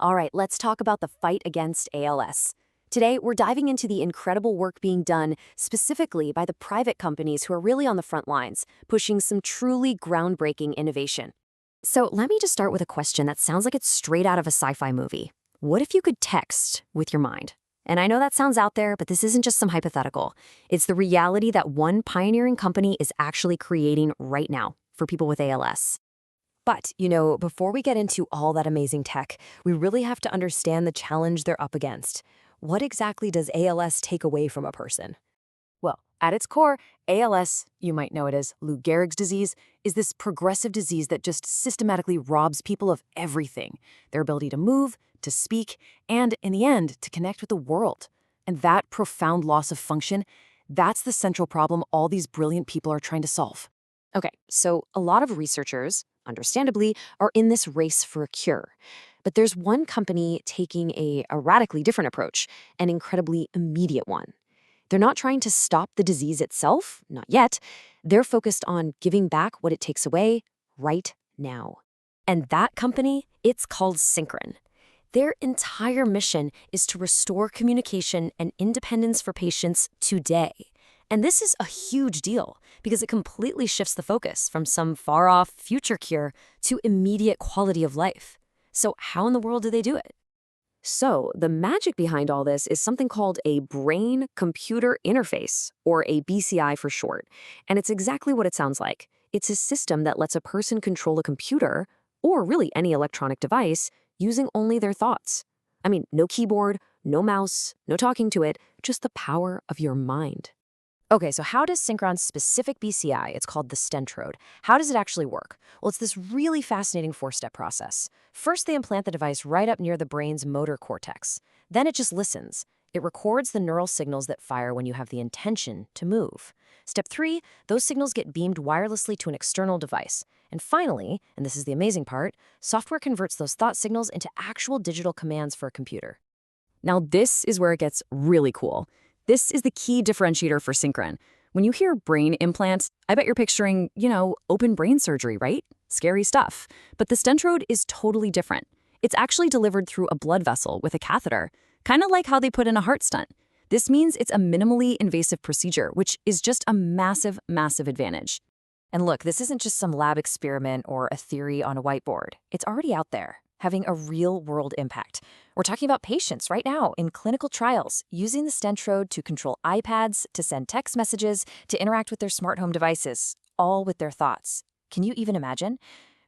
All right, let's talk about the fight against ALS. Today, we're diving into the incredible work being done specifically by the private companies who are really on the front lines, pushing some truly groundbreaking innovation. So let me just start with a question that sounds like it's straight out of a sci-fi movie. What if you could text with your mind? And I know that sounds out there, but this isn't just some hypothetical. It's the reality that one pioneering company is actually creating right now for people with ALS. But, before we get into all that amazing tech, we really have to understand the challenge they're up against. What exactly does ALS take away from a person? Well, at its core, ALS, you might know it as Lou Gehrig's disease, is this progressive disease that just systematically robs people of everything: their ability to move, to speak, and, in the end, to connect with the world. And that profound loss of function, that's the central problem all these brilliant people are trying to solve. Okay, so a lot of researchers, understandably, are in this race for a cure. But there's one company taking a radically different approach, an incredibly immediate one. They're not trying to stop the disease itself, not yet. They're focused on giving back what it takes away right now. And that company, it's called Synchron. Their entire mission is to restore communication and independence for patients today. And this is a huge deal because it completely shifts the focus from some far-off future cure to immediate quality of life. So how in the world do they do it? So the magic behind all this is something called a brain-computer interface, or a BCI for short. And it's exactly what it sounds like. It's a system that lets a person control a computer, or really any electronic device, using only their thoughts. I mean, no keyboard, no mouse, no talking to it, just the power of your mind. Okay, so how does Synchron's specific BCI, it's called the Stentrode, how does it actually work? Well, it's this really fascinating four-step process. First, they implant the device right up near the brain's motor cortex. Then it just listens. It records the neural signals that fire when you have the intention to move. Step 3, those signals get beamed wirelessly to an external device. And finally, and this is the amazing part, software converts those thought signals into actual digital commands for a computer. Now, this is where it gets really cool. This is the key differentiator for Synchron. When you hear brain implants, I bet you're picturing, open brain surgery, right? Scary stuff. But the Stentrode is totally different. It's actually delivered through a blood vessel with a catheter, kind of like how they put in a heart stunt. This means it's a minimally invasive procedure, which is just a massive, massive advantage. And look, this isn't just some lab experiment or a theory on a whiteboard. It's already out there, having a real-world impact. We're talking about patients right now in clinical trials using the Stentrode to control iPads, to send text messages, to interact with their smart home devices, all with their thoughts. Can you even imagine?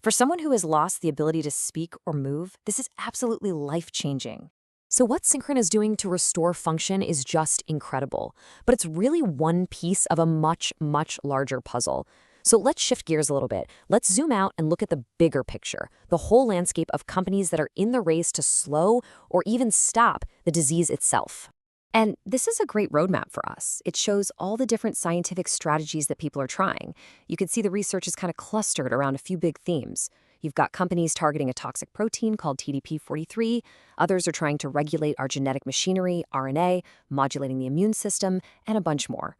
For someone who has lost the ability to speak or move, this is absolutely life-changing. So what Synchron is doing to restore function is just incredible, but it's really one piece of a much, much larger puzzle. So let's shift gears a little bit. Let's zoom out and look at the bigger picture, the whole landscape of companies that are in the race to slow or even stop the disease itself. And this is a great roadmap for us. It shows all the different scientific strategies that people are trying. You can see the research is kind of clustered around a few big themes. You've got companies targeting a toxic protein called TDP-43. Others are trying to regulate our genetic machinery, RNA, modulating the immune system, and a bunch more.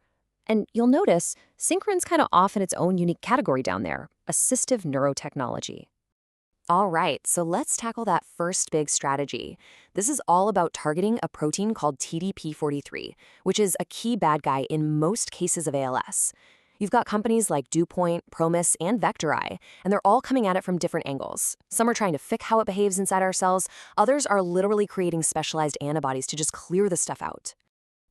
And you'll notice Synchron's kind of off in its own unique category down there, assistive neurotechnology. All right, so let's tackle that first big strategy. This is all about targeting a protein called TDP-43, which is a key bad guy in most cases of ALS. You've got companies like DuPont, Promis, and Vectori, and they're all coming at it from different angles. Some are trying to fix how it behaves inside our cells. Others are literally creating specialized antibodies to just clear the stuff out.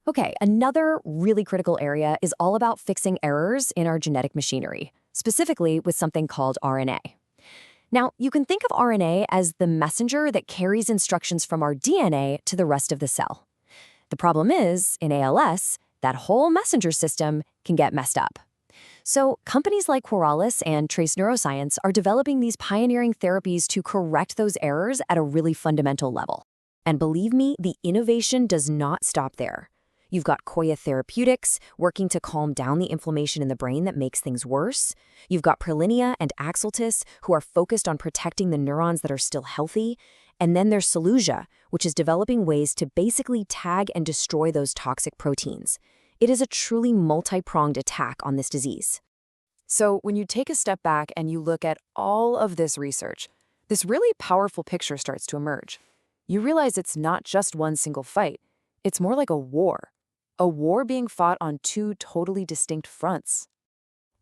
Okay, another really critical area is all about fixing errors in our genetic machinery, specifically with something called RNA. Now, you can think of RNA as the messenger that carries instructions from our DNA to the rest of the cell. The problem is, in ALS, that whole messenger system can get messed up. So companies like Quiralis and Trace Neuroscience are developing these pioneering therapies to correct those errors at a really fundamental level. And believe me, the innovation does not stop there. You've got Koya Therapeutics working to calm down the inflammation in the brain that makes things worse. You've got Prolinia and Axeltis who are focused on protecting the neurons that are still healthy. And then there's Solutia, which is developing ways to basically tag and destroy those toxic proteins. It is a truly multi-pronged attack on this disease. So when you take a step back and you look at all of this research, this really powerful picture starts to emerge. you realize it's not just one single fight. It's more like a war being fought on two totally distinct fronts.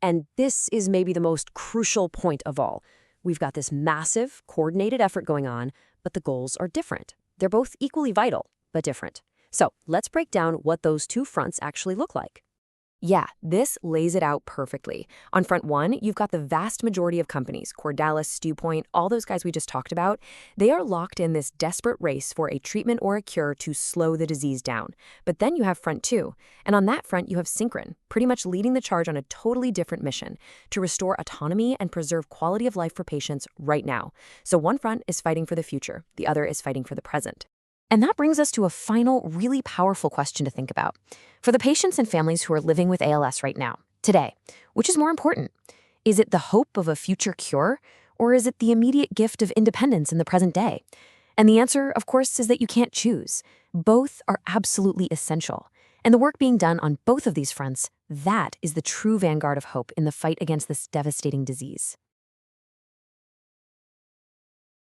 And this is maybe the most crucial point of all. We've got this massive, coordinated effort going on, but the goals are different. They're both equally vital, but different. So let's break down what those two fronts actually look like. Yeah, this lays it out perfectly. On front one, you've got the vast majority of companies, Cordalis, StewPoint, all those guys we just talked about. They are locked in this desperate race for a treatment or a cure to slow the disease down. But then you have front two, and on that front you have Synchron, pretty much leading the charge on a totally different mission, to restore autonomy and preserve quality of life for patients right now. So one front is fighting for the future, the other is fighting for the present. And that brings us to a final, really powerful question to think about. For the patients and families who are living with ALS right now, today, which is more important? Is it the hope of a future cure, or is it the immediate gift of independence in the present day? And the answer, of course, is that you can't choose. Both are absolutely essential. And the work being done on both of these fronts, that is the true vanguard of hope in the fight against this devastating disease.